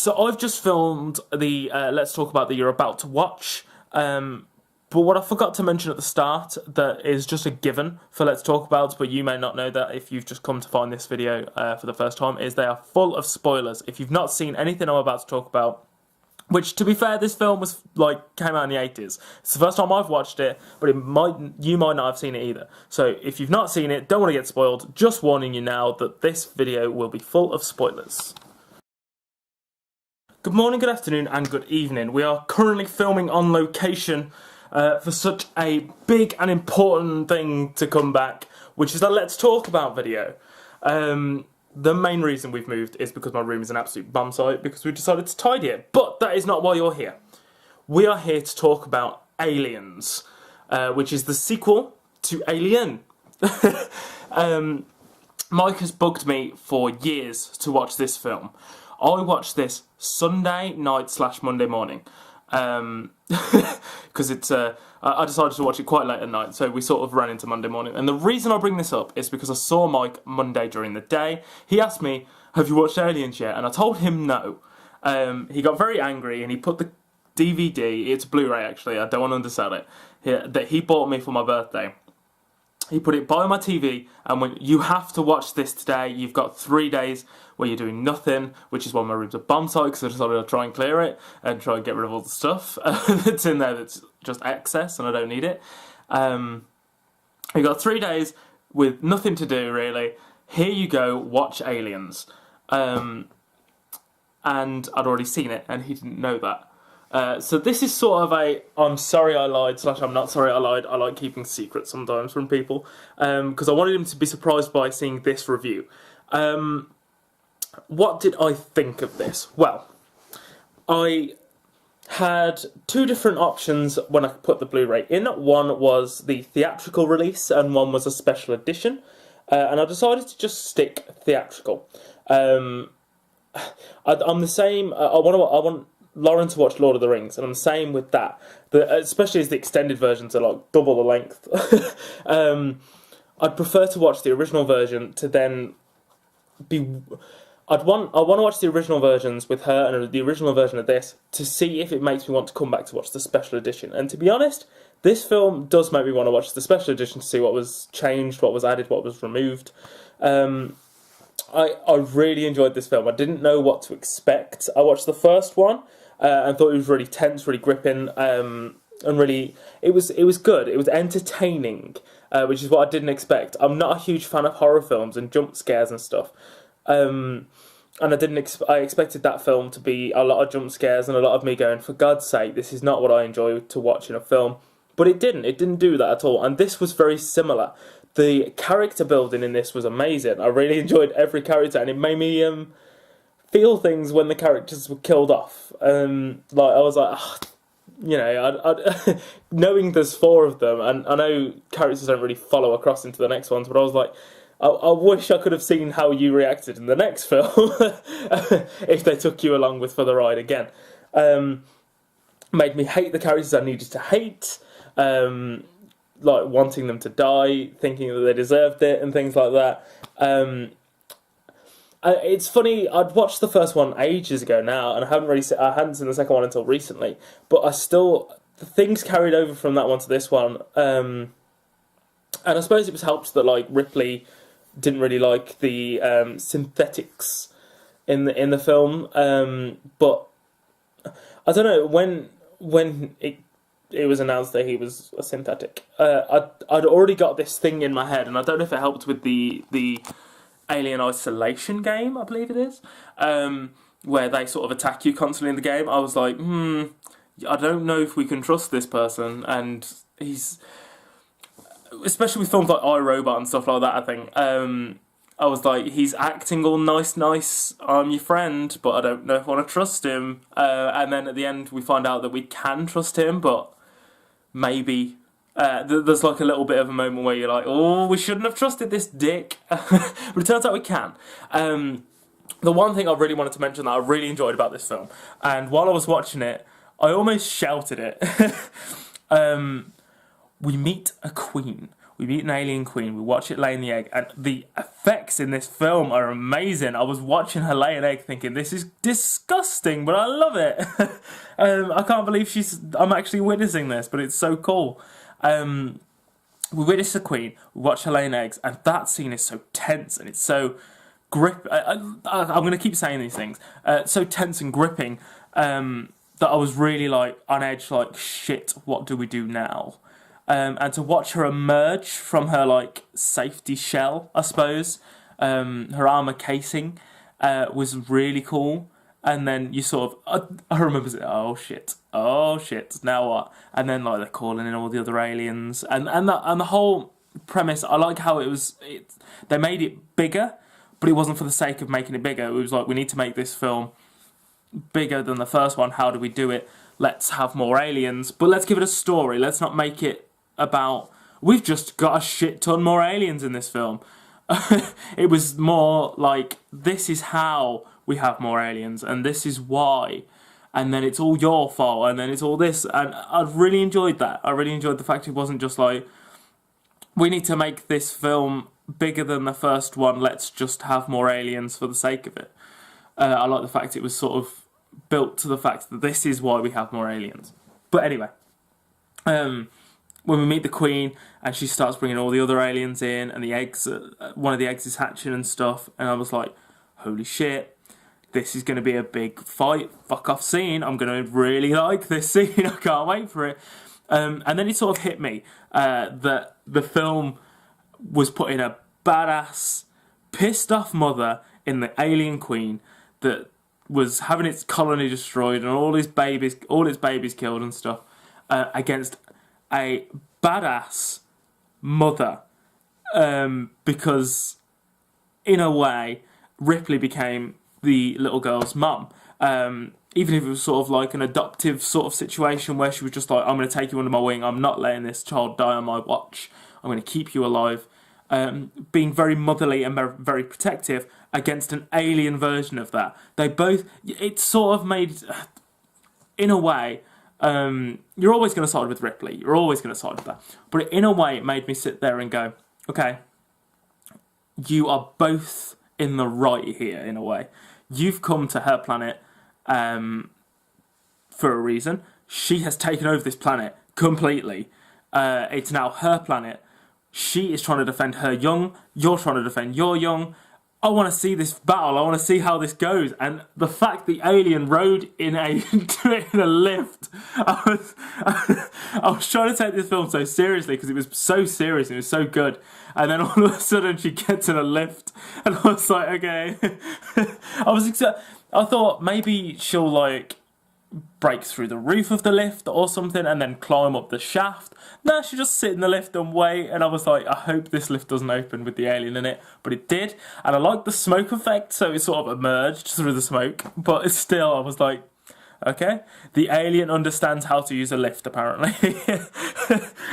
So I've just filmed the Let's Talk About that you're about to watch. But what I forgot to mention at the start that is just a given for Let's Talk About, but you may not know that if you've just come to find this video for the first time, is they are full of spoilers. If you've not seen anything I'm about to talk about, which, to be fair, this film was came out in the 80s. It's the first time I've watched it, but you might not have seen it either. So if you've not seen it, don't want to get spoiled, just warning you now that this video will be full of spoilers. Good morning, good afternoon, and good evening. We are currently filming on location for such a big and important thing to come back, which is the Let's Talk About video. The main reason we've moved is because my room is an absolute bum site, because we decided to tidy it. But that is not why you're here. We are here to talk about Aliens, which is the sequel to Alien. Mike has bugged me for years to watch this film. I watched this Sunday night / Monday morning. Because I decided to watch it quite late at night, so we sort of ran into Monday morning. And the reason I bring this up is because I saw Mike Monday during the day. He asked me, have you watched Aliens yet? And I told him no. He got very angry and he put the DVD, it's Blu-ray actually, I don't want to undersell it, that he bought me for my birthday. He put it by my TV and went, you have to watch this today. You've got 3 days where you're doing nothing, which is why my room's a bomb site, because I decided to try and clear it and try and get rid of all the stuff that's in there that's just excess and I don't need it. You've got 3 days with nothing to do, really. Here you go, watch Aliens. And I'd already seen it, and he didn't know that. So this is sort of a I'm sorry I lied / I'm not sorry I lied. I like keeping secrets sometimes from people, because I wanted him to be surprised by seeing this review. What did I think of this? Well, I had two different options when I put the Blu-ray in. One was the theatrical release and one was a special edition, and I decided to just stick theatrical. I'm the same. I want Lauren to watch Lord of the Rings, and I'm the same with that. Especially as the extended versions are like double the length. I'd prefer to watch the original version to then be. I want to watch the original versions with her and the original version of this to see if it makes me want to come back to watch the special edition. And to be honest, this film does make me want to watch the special edition to see what was changed, what was added, what was removed. I really enjoyed this film. I didn't know what to expect. I watched the first one and thought it was really tense, really gripping, and really it was good. It was entertaining, which is what I didn't expect. I'm not a huge fan of horror films and jump scares and stuff. And I expected that film to be a lot of jump scares and a lot of me going, for God's sake, this is not what I enjoy to watch in a film. But it didn't do that at all, and this was very similar. The character building in this was amazing. I really enjoyed every character, and it made me feel things when the characters were killed off. I was like, knowing there's 4 of them, and I know characters don't really follow across into the next ones, but I was like, I wish I could have seen how you reacted in the next film if they took you along for the ride again. Made me hate the characters I needed to hate, wanting them to die, thinking that they deserved it, and things like that. It's funny, I'd watched the first one ages ago now, and I hadn't seen the second one until recently, but the things carried over from that one to this one, and I suppose it was helped that Ripley didn't really like the synthetics in the film, but I don't know, when it was announced that he was a synthetic, I'd already got this thing in my head, and I don't know if it helped with the Alien Isolation game, I believe it is, where they sort of attack you constantly in the game. I was like, I don't know if we can trust this person, and he's, especially with films like iRobot and stuff like that, I think, I was like, he's acting all nice, I'm your friend, but I don't know if I want to trust him, and then at the end we find out that we can trust him, but maybe. There's a little bit of a moment where you're like, oh, we shouldn't have trusted this dick. But it turns out we can. The one thing I really wanted to mention that I really enjoyed about this film, and while I was watching it, I almost shouted it. We meet a queen. We meet an alien queen. We watch it laying the egg, and the effects in this film are amazing. I was watching her lay an egg, thinking this is disgusting, but I love it. I can't believe I'm actually witnessing this, but it's so cool. We witness the queen. We watch her laying eggs, and that scene is so tense and it's so I'm going to keep saying these things. So tense and gripping that I was really like on edge. Like, shit, what do we do now? And to watch her emerge from her like safety shell, I suppose, her armor casing, was really cool. And then you sort of, I remember, oh shit, now what? And then like they're calling in all the other aliens, and the whole premise. I like how they made it bigger, but it wasn't for the sake of making it bigger. It was like, we need to make this film bigger than the first one. How do we do it? Let's have more aliens, but let's give it a story. Let's not make it about, we've just got a shit ton more aliens in this film. It was more like, this is how we have more aliens, and this is why, and then it's all your fault, and then it's all this, and I really enjoyed that. I really enjoyed the fact it wasn't just like, we need to make this film bigger than the first one, let's just have more aliens for the sake of it. I like the fact it was sort of built to the fact that this is why we have more aliens. But anyway, when we meet the queen and she starts bringing all the other aliens in, and the eggs, one of the eggs is hatching and stuff, and I was like, holy shit, this is going to be a big fight, fuck off scene. I'm going to really like this scene. I can't wait for it. And then it sort of hit me that the film was putting a badass, pissed off mother in the alien queen that was having its colony destroyed and all its babies killed and stuff, against a badass mother, because in a way Ripley became the little girl's mum, even if it was sort of like an adoptive sort of situation where she was just like, I'm going to take you under my wing, I'm not letting this child die on my watch, I'm going to keep you alive, being very motherly and very protective against an alien version of that. It sort of made, in a way, you're always going to side with Ripley, you're always going to side with that, but in a way it made me sit there and go, okay, you are both in the right here, in a way. You've come to her planet for a reason. She has taken over this planet completely. It's now her planet. She is trying to defend her young. You're trying to defend your young. I want to see this battle. I want to see how this goes. And the fact the alien rode in a lift, I was trying to take this film so seriously because it was so serious and it was so good. And then all of a sudden she gets in a lift, and I was like, okay. I thought maybe she'll like break through the roof of the lift or something and then climb up the shaft. No, she just sit in the lift and wait, and I was like, I hope this lift doesn't open with the alien in it, but it did, and I liked the smoke effect, so it sort of emerged through the smoke, but still, I was like, okay, the alien understands how to use a lift, apparently.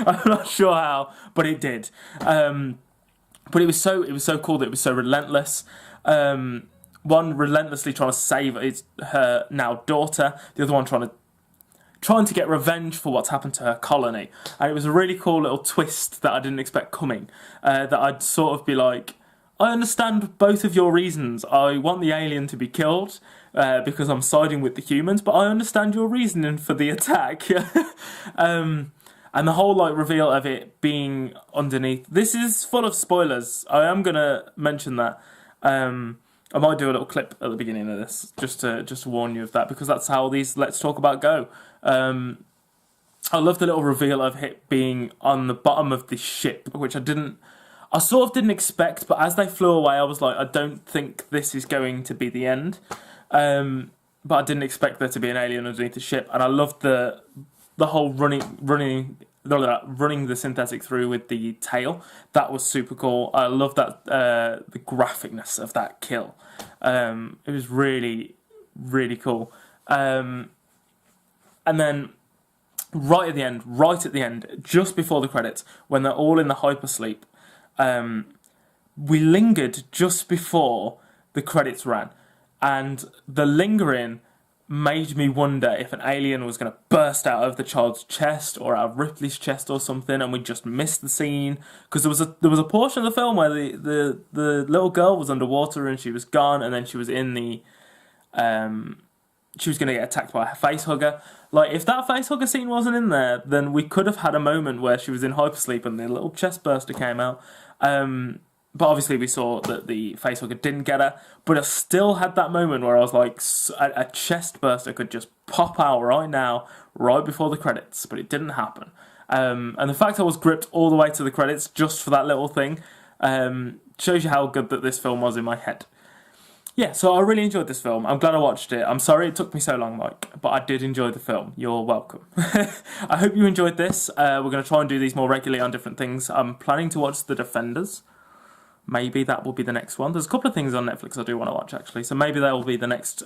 I'm not sure how, but it did. But it was so cool that it was so relentless. One relentlessly trying to save her now daughter, the other one trying to get revenge for what's happened to her colony. And it was a really cool little twist that I didn't expect coming. That I'd sort of be like, I understand both of your reasons. I want the alien to be killed because I'm siding with the humans, but I understand your reasoning for the attack. And the whole like reveal of it being underneath. This is full of spoilers. I am gonna mention that. I might do a little clip at the beginning of this just to warn you of that, because that's how these Let's Talk About go. I love the little reveal of it being on the bottom of the ship, which I sort of didn't expect, but as they flew away, I was like, I don't think this is going to be the end. But I didn't expect there to be an alien underneath the ship, and I loved the whole running the synthetic through with the tail. That was super cool. I love that the graphicness of that kill. It was really, really cool. And then right at the end, just before the credits, when they're all in the hypersleep, we lingered just before the credits ran, and the lingering made me wonder if an alien was going to burst out of the child's chest or out of Ripley's chest or something, and we just missed the scene because there was a portion of the film where the little girl was underwater and she was gone, and then she was in the she was going to get attacked by a facehugger. Like, if that facehugger scene wasn't in there, then we could have had a moment where she was in hypersleep and the little chest burster came out. But obviously we saw that the facehugger didn't get her. But I still had that moment where I was like, a chest burster could just pop out right now, right before the credits. But it didn't happen. And the fact I was gripped all the way to the credits just for that little thing shows you how good that this film was in my head. Yeah, so I really enjoyed this film. I'm glad I watched it. I'm sorry it took me so long, Mike, but I did enjoy the film. You're welcome. I hope you enjoyed this. We're going to try and do these more regularly on different things. I'm planning to watch The Defenders. Maybe that will be the next one. There's a couple of things on Netflix I do want to watch, actually, so maybe that will be the next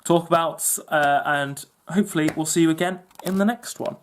talk about, and hopefully we'll see you again in the next one.